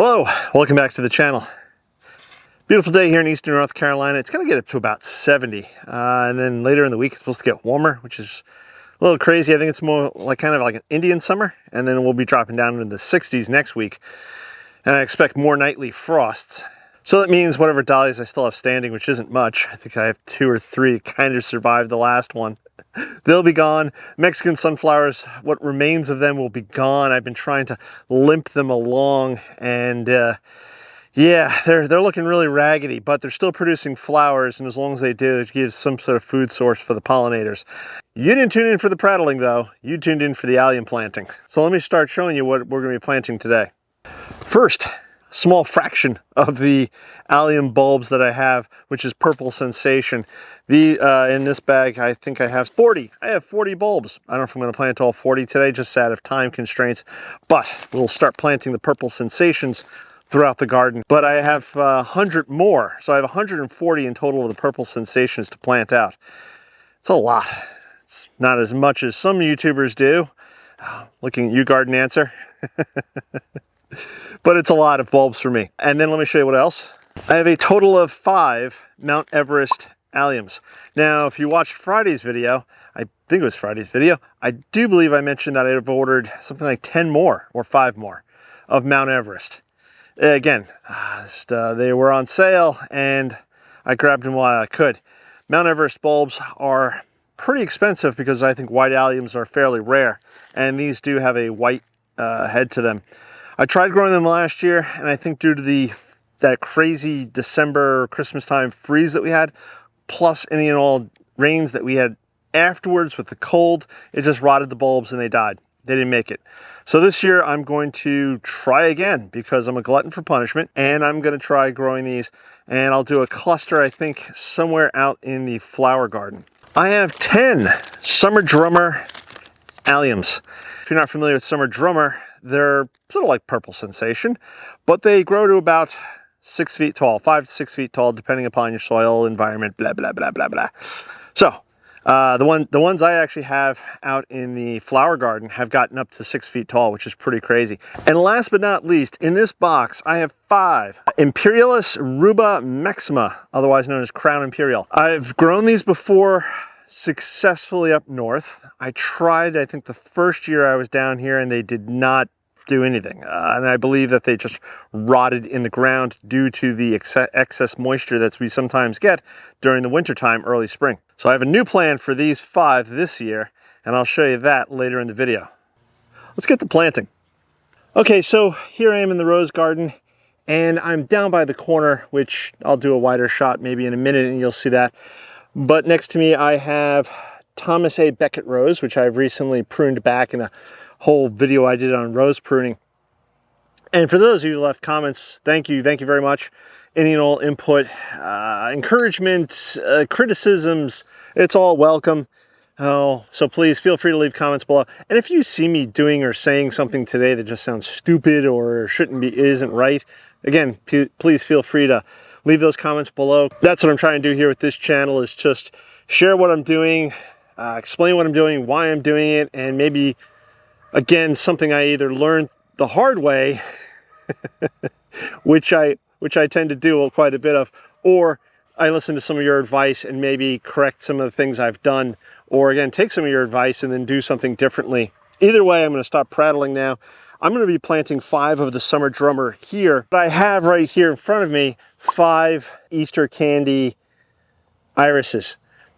Hello, welcome back to the channel. Beautiful day here in eastern North Carolina. It's going to get up to about 70, and then later in the week it's supposed to get warmer, which is a little crazy. I think it's more like kind of like an Indian summer, and then we'll be dropping down into the 60s next week, and I expect more nightly frosts. So that means whatever dahlias I still have standing, which isn't much. I think I have 2 or 3 kind of survived the last one. They'll be gone. Mexican sunflowers, what remains of them will be gone. I've been trying to limp them along, and yeah, they're looking really raggedy, but they're still producing flowers, and as long as they do, it gives some sort of food source for the pollinators. You didn't tune in for the prattling though, you tuned in for the allium planting. So let me start showing you what we're going to be planting today. First, small fraction of the allium bulbs that I have, which is Purple Sensation. In this bag, I think I have 40. I have 40 bulbs. I don't know if I'm going to plant all 40 today, just out of time constraints, but we'll start planting the Purple Sensations throughout the garden. But I have 100 more, so I have 140 in total of the Purple Sensations to plant out. It's a lot. It's not as much as some YouTubers do. Looking at you, Garden Answer. But it's a lot of bulbs for me. And then let me show you what else. I have a total of 5 Mount Everest alliums. Now, if you watched Friday's video, I think it was Friday's video, I do believe I mentioned that I've ordered something like 10 more or 5 more of Mount Everest. Again, they were on sale and I grabbed them while I could. Mount Everest bulbs are pretty expensive because I think white alliums are fairly rare, and these do have a white head to them. I tried growing them last year, and I think due to that crazy December, Christmas time freeze that we had, plus any and all rains that we had afterwards with the cold, it just rotted the bulbs and they died. They didn't make it. So this year I'm going to try again because I'm a glutton for punishment, and I'm going to try growing these, and I'll do a cluster, I think, somewhere out in the flower garden. I have 10 Summer Drummer alliums. If you're not familiar with Summer Drummer, they're sort of like Purple Sensation, but they grow to about 6 feet tall, 5 to 6 feet tall, depending upon your soil, environment, blah, blah, blah, blah, blah. So the ones I actually have out in the flower garden have gotten up to 6 feet tall, which is pretty crazy. And last but not least, in this box, I have 5 Imperialis Ruba Maxima, otherwise known as Crown Imperial. I've grown these before successfully up north. I tried, I think the first year I was down here, and they did not do anything. And I believe that they just rotted in the ground due to the excess moisture that we sometimes get during the wintertime, early spring. So I have a new plan for these 5 this year, and I'll show you that later in the video. Let's get to planting. Okay, so here I am in the rose garden, and I'm down by the corner, which I'll do a wider shot maybe in a minute and you'll see that. But next to me I have Thomas A. Becket rose, which I've recently pruned back in a whole video I did on rose pruning. And for those of you who left comments, thank you very much. Any and all input, encouragement, criticisms, it's all welcome. So please feel free to leave comments below. And if you see me doing or saying something today that just sounds stupid or isn't right, again, please feel free to leave those comments below. That's what I'm trying to do here with this channel, is just share what I'm doing, explain what I'm doing, why I'm doing it, and maybe, again, something I either learned the hard way, which I tend to do quite a bit of, or I listen to some of your advice and maybe correct some of the things I've done, or again, take some of your advice and then do something differently. Either way, I'm going to stop prattling now. I'm going to be planting 5 of the Summer Drummer here. But I have right here in front of me 5 Easter candy irises.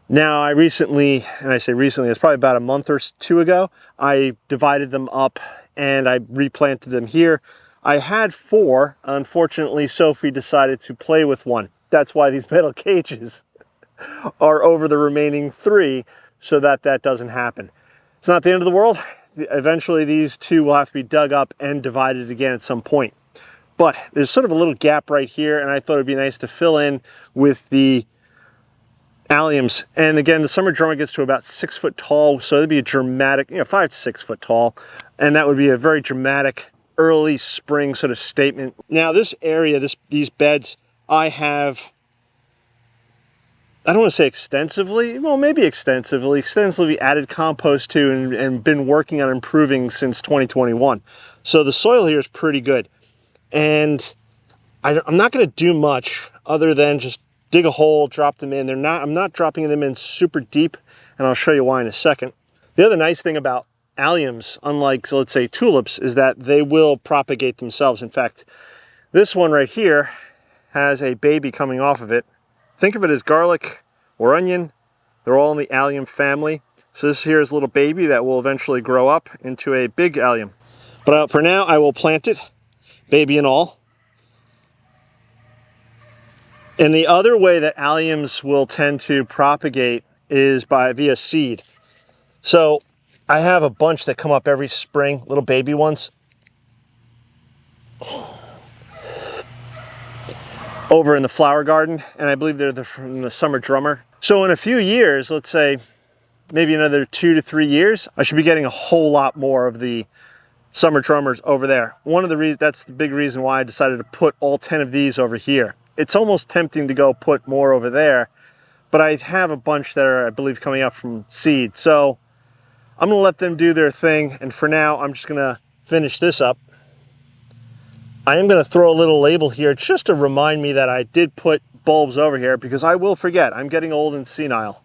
Now, I recently, and I say recently, it's probably about a month or 2 ago, I divided them up and I replanted them here. I had 4. Unfortunately, Sophie decided to play with one. That's why these metal cages are over the remaining 3, so that doesn't happen. It's not the end of the world. Eventually these 2 will have to be dug up and divided again at some point. But there's sort of a little gap right here, and I thought it'd be nice to fill in with the alliums. And again, the Summer Drummer gets to about 6 foot tall, so it'd be a dramatic, 5 to 6 foot tall, and that would be a very dramatic early spring sort of statement. Now this area, these beds, I have, I don't want to say extensively, well, maybe extensively added compost to and been working on improving since 2021. So the soil here is pretty good. and I'm not going to do much other than just dig a hole, drop them in. I'm not dropping them in super deep, and I'll show you why in a second. The other nice thing about alliums, unlike, so let's say, tulips, is that they will propagate themselves. In fact, this one right here has a baby coming off of it. Think of it as garlic or onion. They're all in the allium family. So this here is a little baby that will eventually grow up into a big allium. But for now, I will plant it, baby and all. And the other way that alliums will tend to propagate is via seed. So I have a bunch that come up every spring, little baby ones. Over in the flower garden, and I believe they're from the summer drummer. So in a few years, let's say maybe another 2 to 3 years, I should be getting a whole lot more of the summer drummers over there. One of the reasons, that's the big reason why I decided to put all 10 of these over here. It's almost tempting to go put more over there, but I have a bunch that are, I believe, coming up from seed. So I'm gonna let them do their thing, and for now, I'm just gonna finish this up. I am gonna throw a little label here just to remind me that I did put bulbs over here, because I will forget. I'm getting old and senile.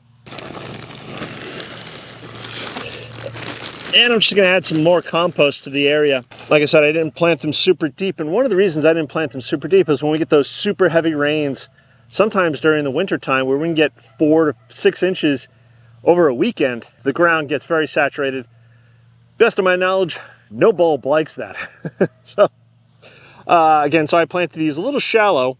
And I'm just gonna add some more compost to the area. Like I said, I didn't plant them super deep, and one of the reasons I didn't plant them super deep is when we get those super heavy rains, sometimes during the winter time, where we can get 4 to 6 inches over a weekend, the ground gets very saturated. Best of my knowledge, no bulb likes that. So again, so I planted these a little shallow.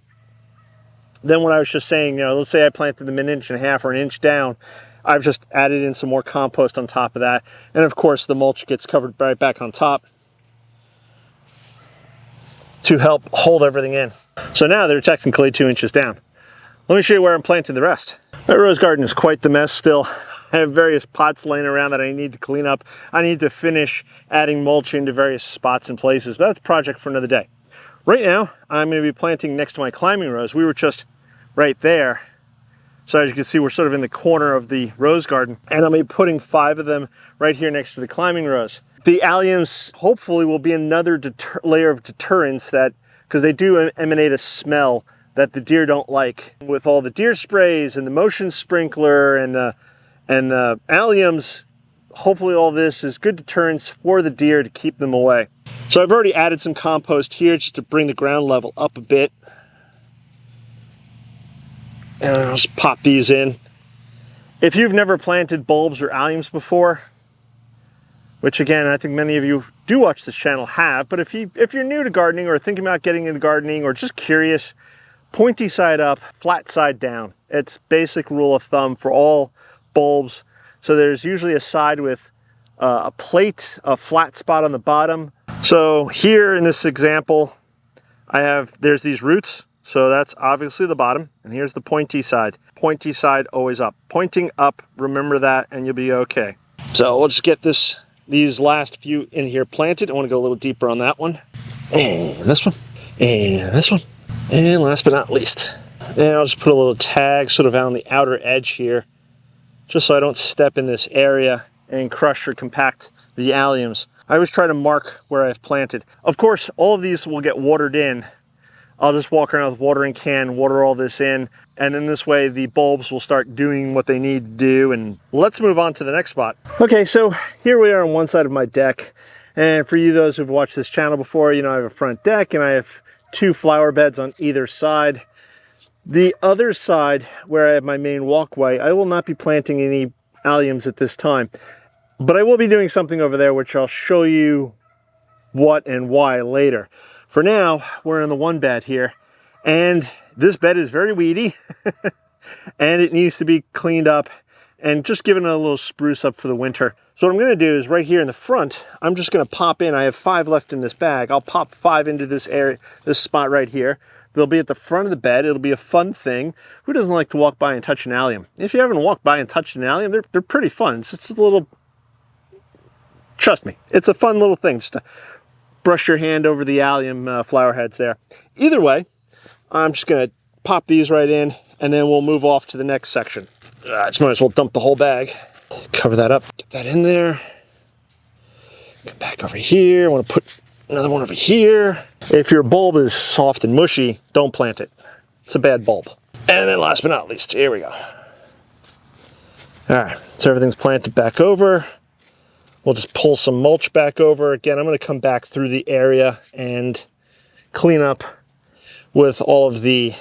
Then what I was just saying, let's say I planted them 1.5 inches or 1 inch down, I've just added in some more compost on top of that. And of course, the mulch gets covered right back on top to help hold everything in. So now they're technically 2 inches down. Let me show you where I'm planting the rest. My rose garden is quite the mess still. I have various pots laying around that I need to clean up. I need to finish adding mulch into various spots and places, but that's a project for another day. Right now, I'm going to be planting next to my climbing rose. We were just right there. So as you can see, we're sort of in the corner of the rose garden, and I'm going to be putting 5 of them right here next to the climbing rose. The alliums hopefully will be another layer of deterrence, that because they do emanate a smell that the deer don't like. With all the deer sprays and the motion sprinkler and the alliums, hopefully all this is good deterrence for the deer to keep them away. So I've already added some compost here just to bring the ground level up a bit. And I'll just pop these in. If you've never planted bulbs or alliums before, which again, I think many of you do watch this channel have, but if you're new to gardening or thinking about getting into gardening or just curious, pointy side up, flat side down. It's basic rule of thumb for all bulbs. So there's usually a side with a plate, a flat spot on the bottom. So here in this example, there's these roots. So that's obviously the bottom, and here's the pointy side. Pointy side always up. Pointing up, remember that, and you'll be okay. So we'll just get these last few in here planted. I want to go a little deeper on that one. And this one. And this one. And last but not least. And I'll just put a little tag sort of on the outer edge here, just so I don't step in this area and crush or compact the alliums. I always try to mark where I've planted. Of course, all of these will get watered in. I'll just walk around with a watering can, water all this in, and then this way the bulbs will start doing what they need to do. And let's move on to the next spot. Okay, so here we are on one side of my deck. And for you, those who've watched this channel before, I have a front deck and I have 2 flower beds on either side. The other side, where I have my main walkway, I will not be planting any alliums at this time. But I will be doing something over there, which I'll show you what and why later. For now, we're in the one bed here, and this bed is very weedy, and it needs to be cleaned up and just given it a little spruce up for the winter. So what I'm going to do is right here in the front, I'm just going to pop in. I have 5 left in this bag. I'll pop 5 into this area, this spot right here. They'll be at the front of the bed. It'll be a fun thing. Who doesn't like to walk by and touch an allium? If you haven't walked by and touched an allium, they're pretty fun. It's just a little, trust me, it's a fun little thing just to brush your hand over the allium flower heads there. Either way, I'm just going to pop these right in, and then we'll move off to the next section. I just might as well dump the whole bag. Cover that up, get that in there. Come back over here. I want to put Another one over here. If your bulb is soft and mushy, don't plant it. It's a bad bulb. And then last but not least, here we go. All right, so everything's planted back over. We'll just pull some mulch back over. Again, I'm gonna come back through the area and clean up with all of the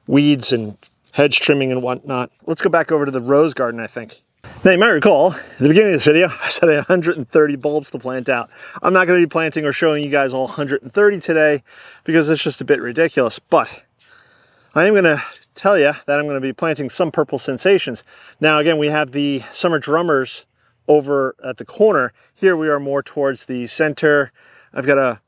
weeds and hedge trimming and whatnot. Let's go back over to the rose garden, I think. Now, you might recall, at the beginning of this video, I said I had 130 bulbs to plant out. I'm not gonna be planting or showing you guys all 130 today because it's just a bit ridiculous, but I am gonna tell you that I'm gonna be planting some purple sensations. Now, again, we have the summer drummers over at the corner. Here we are more towards the center. I got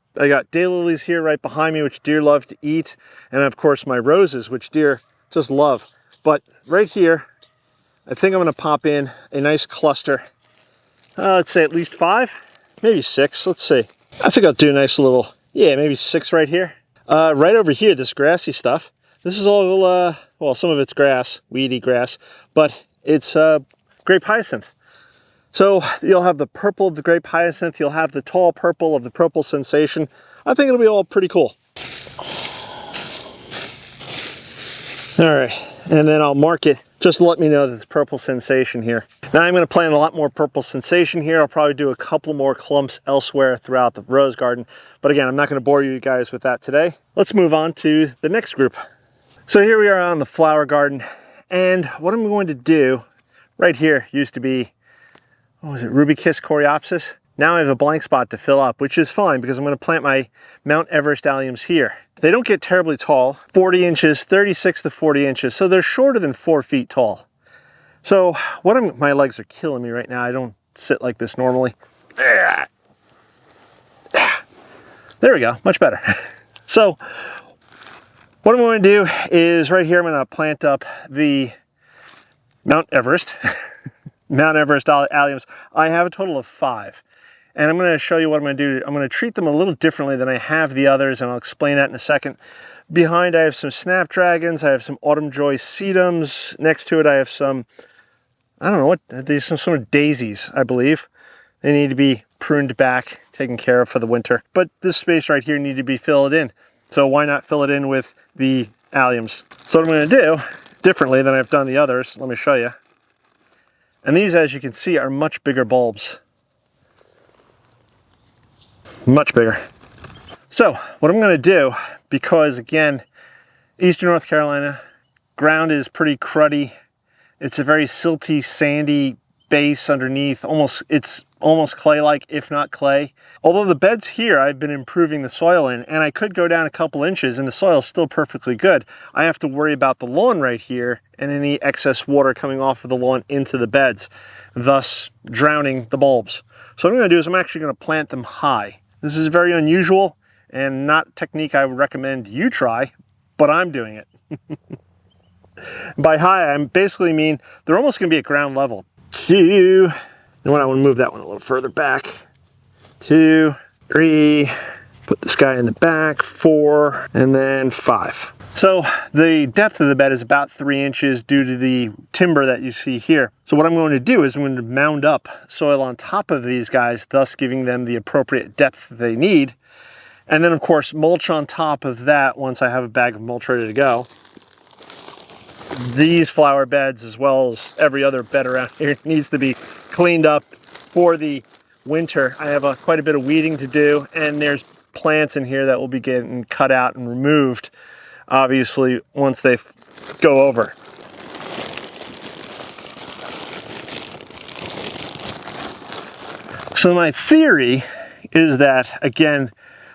daylilies here right behind me, which deer love to eat. And of course my roses, which deer just love. But right here, I think I'm gonna pop in a nice cluster. Let's say at least 5, maybe 6, let's see. I think I'll do a nice little, yeah, maybe 6 right here. Right over here, this grassy stuff. This is all, well, some of it's grass, weedy grass, but it's grape hyacinth. So you'll have the purple of the grape hyacinth, you'll have the tall purple of the purple sensation. I think it'll be all pretty cool. All right, and then I'll mark it just to let me know that it's purple sensation here. Now I'm gonna plant a lot more purple sensation here. I'll probably do a couple more clumps elsewhere throughout the rose garden. But again, I'm not gonna bore you guys with that today. Let's move on to the next group. So here we are on the flower garden. And what I'm going to do, right here used to be, what was it, Ruby Kiss Coreopsis. Now I have a blank spot to fill up, which is fine because I'm going to plant my Mount Everest Alliums here. They don't get terribly tall, 40 inches, 36 to 40 inches, so they're shorter than 4 feet tall. So my legs are killing me right now. I don't sit like this normally. There we go, much better. So what I'm going to do is right here, I'm going to plant up the Mount Everest. Mount Everest Alliums. I have a total of 5. And I'm going to show you what I'm going to do. I'm going to treat them a little differently than I have the others, and I'll explain that in a second. Behind I have some snapdragons, I have some autumn joy sedums. Next to it I have some, I don't know what, there's some sort of daisies, I believe. They need to be pruned back, taken care of for the winter. But this space right here needs to be filled in. So why not fill it in with the alliums? So what I'm going to do, differently than I've done the others, let me show you. And these, as you can see, are much bigger bulbs. Much bigger. So what I'm going to do, because again, Eastern North Carolina, ground is pretty cruddy. It's a very silty, sandy base underneath. It's almost clay-like, if not clay. Although the beds here, I've been improving the soil in, and I could go down a couple inches and the soil's still perfectly good. I have to worry about the lawn right here and any excess water coming off of the lawn into the beds, thus drowning the bulbs. So what I'm going to do is I'm actually going to plant them high. This is very unusual and not a technique I would recommend you try, but I'm doing it. By high, I basically mean they're almost going to be at ground level. 2, and when I want to move that one a little further back, 2, 3, put this guy in the back, 4, and then 5. So the depth of the bed is about 3 inches due to the timber that you see here. So what I'm going to do is I'm going to mound up soil on top of these guys, thus giving them the appropriate depth that they need. And then of course mulch on top of that once I have a bag of mulch ready to go. These flower beds, as well as every other bed around here, needs to be cleaned up for the winter. I have quite a bit of weeding to do, and there's plants in here that will be getting cut out and removed, obviously, once they go over. So my theory is that, again,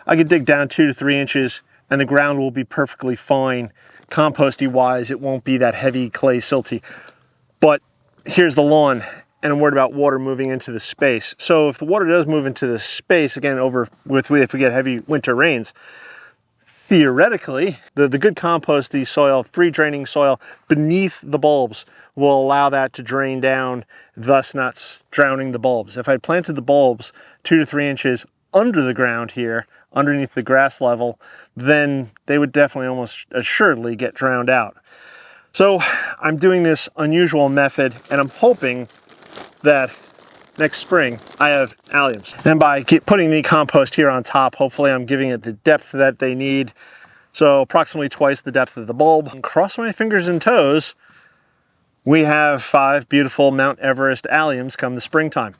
I could dig down 2 to 3 inches and the ground will be perfectly fine. Composty wise, it won't be that heavy clay silty. But here's the lawn, and I'm worried about water moving into the space. So if the water does move into the space, again, if we get heavy winter rains, theoretically, the good composty soil, free draining soil beneath the bulbs will allow that to drain down, thus not drowning the bulbs. If I planted the bulbs 2 to 3 inches under the ground here, underneath the grass level, then they would definitely almost assuredly get drowned out. So I'm doing this unusual method, and I'm hoping that next spring, I have Alliums. And by putting the compost here on top, hopefully I'm giving it the depth that they need. So approximately twice the depth of the bulb. And cross my fingers and toes, we have 5 beautiful Mount Everest Alliums come the springtime.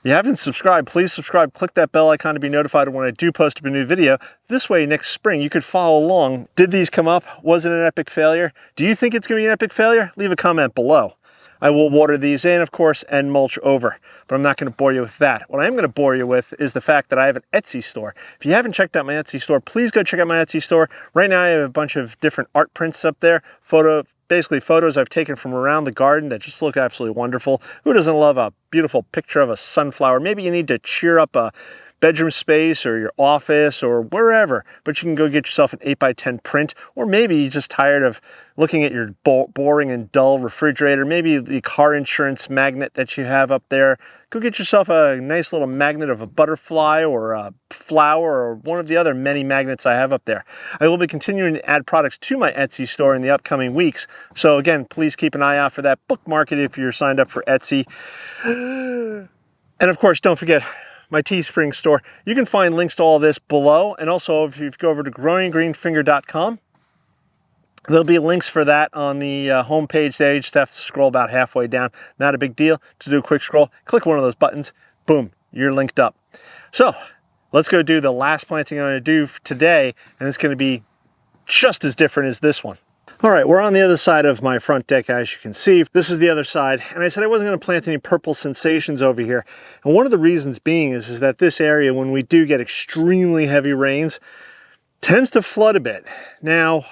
If you haven't subscribed, please subscribe. Click that bell icon to be notified when I do post a new video. This way, next spring, you could follow along. Did these come up? Was it an epic failure? Do you think it's going to be an epic failure? Leave a comment below. I will water these in, of course, and mulch over, but I'm not going to bore you with that. What I am going to bore you with is the fact that I have an Etsy store. If you haven't checked out my Etsy store, please go check out my Etsy store. Right now, I have a bunch of different art prints up there, basically photos I've taken from around the garden that just look absolutely wonderful. Who doesn't love a beautiful picture of a sunflower? Maybe you need to cheer up a bedroom space or your office or wherever, but you can go get yourself an 8x10 print, or maybe you're just tired of looking at your boring and dull refrigerator, maybe the car insurance magnet that you have up there. Go get yourself a nice little magnet of a butterfly or a flower or one of the other many magnets I have up there. I will be continuing to add products to my Etsy store in the upcoming weeks. So again, please keep an eye out for that. Bookmark it if you're signed up for Etsy. And of course, don't forget my Teespring store. You can find links to all this below. And also, if you go over to growinggreenfinger.com, there'll be links for that on the homepage there. You just have to scroll about halfway down. Not a big deal. To do a quick scroll, click one of those buttons. Boom, you're linked up. So let's go do the last planting I'm going to do today. And it's going to be just as different as this one. All right, we're on the other side of my front deck, as you can see. This is the other side, and I said I wasn't going to plant any purple sensations over here. And one of the reasons being is that this area, when we do get extremely heavy rains, tends to flood a bit. Now,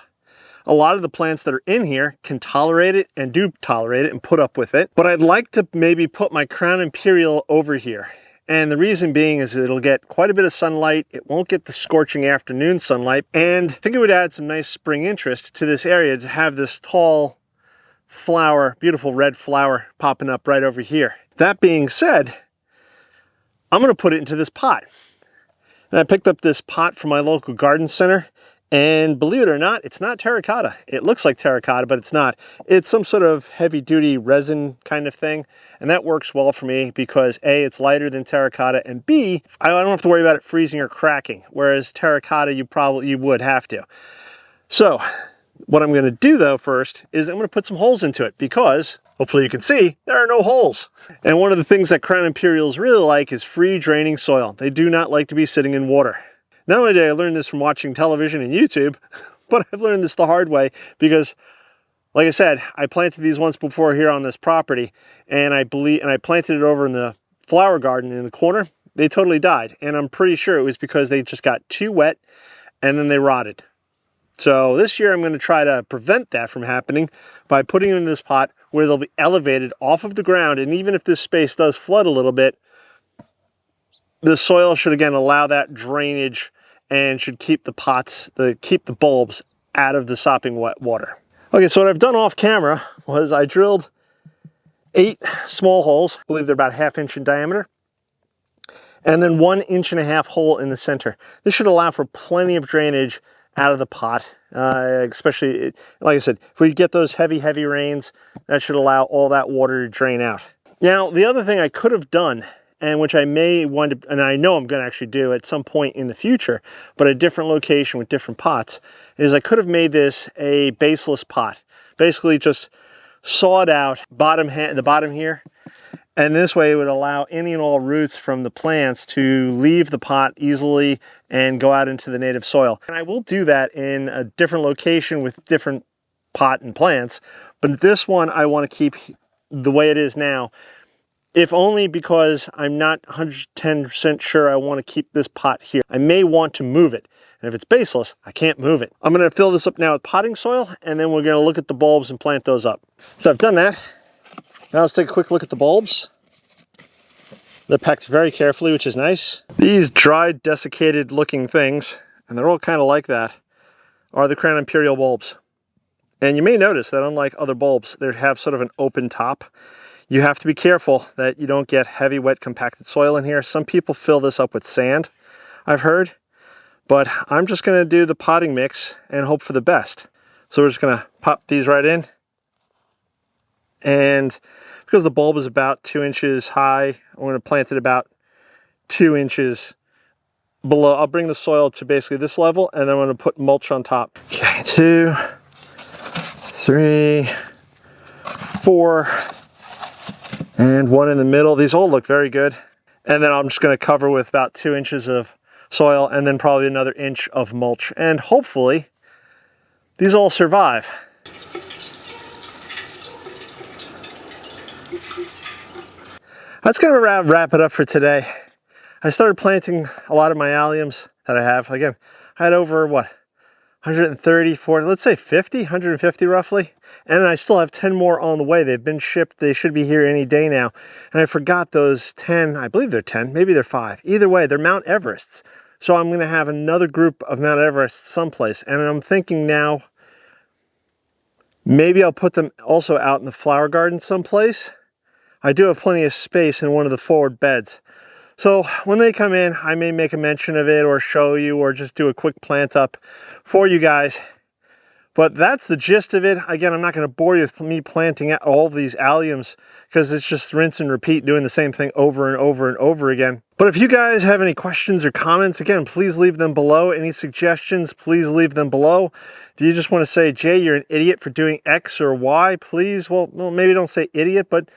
a lot of the plants that are in here can tolerate it and do tolerate it and put up with it, but I'd like to maybe put my Crown Imperial over here. And the reason being is it'll get quite a bit of sunlight. It won't get the scorching afternoon sunlight. And I think it would add some nice spring interest to this area to have this tall flower, beautiful red flower popping up right over here. That being said, I'm going to put it into this pot. And I picked up this pot from my local garden center. And believe it or not, it's not terracotta. It looks like terracotta, but it's not. It's some sort of heavy-duty resin kind of thing. And that works well for me because A, it's lighter than terracotta, and B, I don't have to worry about it freezing or cracking, whereas terracotta, you would have to. So what I'm going to do, though, first is I'm going to put some holes into it because, hopefully you can see, there are no holes. And one of the things that Crown Imperials really like is free draining soil. They do not like to be sitting in water. Not only did I learn this from watching television and YouTube, but I've learned this the hard way because, like I said, I planted these once before here on this property, and I planted it over in the flower garden in the corner. They totally died, and I'm pretty sure it was because they just got too wet and then they rotted. So this year I'm going to try to prevent that from happening by putting them in this pot where they'll be elevated off of the ground, and even if this space does flood a little bit, the soil should again allow that drainage and should keep the bulbs out of the sopping wet water. Okay, so what I've done off camera was I drilled 8 small holes, I believe they're about 1/2 inch in diameter, and then 1.5 inch hole in the center. This should allow for plenty of drainage out of the pot, especially, like I said, if we get those heavy rains, that should allow all that water to drain out. Now, the other thing I could have done, and which I may want to, and I know I'm going to actually do at some point in the future, but a different location with different pots, is I could have made this a baseless pot. Basically just sawed out the bottom here, and this way it would allow any and all roots from the plants to leave the pot easily and go out into the native soil. And I will do that in a different location with different pot and plants, but this one I want to keep the way it is now, if only because I'm not 110% sure I want to keep this pot here. I may want to move it. And if it's baseless, I can't move it. I'm going to fill this up now with potting soil, and then we're going to look at the bulbs and plant those up. So I've done that. Now let's take a quick look at the bulbs. They're packed very carefully, which is nice. These dried, desiccated looking things, and they're all kind of like that, are the Crown Imperial bulbs. And you may notice that unlike other bulbs, they have sort of an open top. You have to be careful that you don't get heavy, wet, compacted soil in here. Some people fill this up with sand, I've heard, but I'm just going to do the potting mix and hope for the best. So we're just going to pop these right in. And because the bulb is about 2 inches high, I'm going to plant it about 2 inches below. I'll bring the soil to basically this level, and then I'm going to put mulch on top. Okay, 2, 3, 4, and 1 in the middle. These all look very good. And then I'm just going to cover with about 2 inches of soil and then probably another inch of mulch. And hopefully these all survive. That's going to wrap it up for today. I started planting a lot of my alliums that I have. Again, I had over, what, 130, 40, let's say 50, 150 roughly. And I still have 10 more on the way. They've been shipped. They should be here any day now. And I forgot those 10, I believe they're 10, maybe they're 5. Either way, they're Mount Everests. So I'm going to have another group of Mount Everest someplace. And I'm thinking now, maybe I'll put them also out in the flower garden someplace. I do have plenty of space in one of the forward beds. So when they come in, I may make a mention of it or show you or just do a quick plant up for you guys. But that's the gist of it. Again, I'm not going to bore you with me planting all of these alliums because it's just rinse and repeat doing the same thing over and over and over again. But if you guys have any questions or comments, again, please leave them below. Any suggestions, please leave them below. Do you just want to say, Jay, you're an idiot for doing X or Y? Please, well maybe don't say idiot, but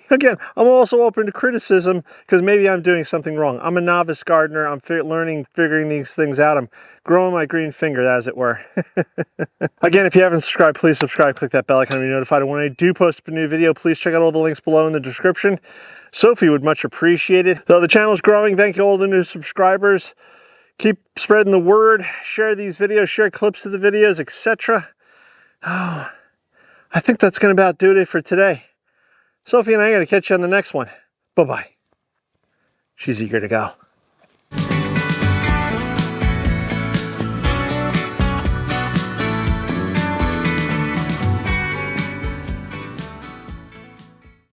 again, I'm also open to criticism because maybe I'm doing something wrong. I'm a novice gardener. I'm figuring these things out. I'm growing my green finger, as it were. Again, if you haven't subscribed, please subscribe. Click that bell icon to be notified when I do post a new video. Please check out all the links below in the description. Sophie would much appreciate it. So the channel is growing. Thank you all the new subscribers. Keep spreading the word. Share these videos. Share clips of the videos, etc. Oh, I think that's going to about do it for today. Sophie and I got to catch you on the next one. Bye-bye. She's eager to go.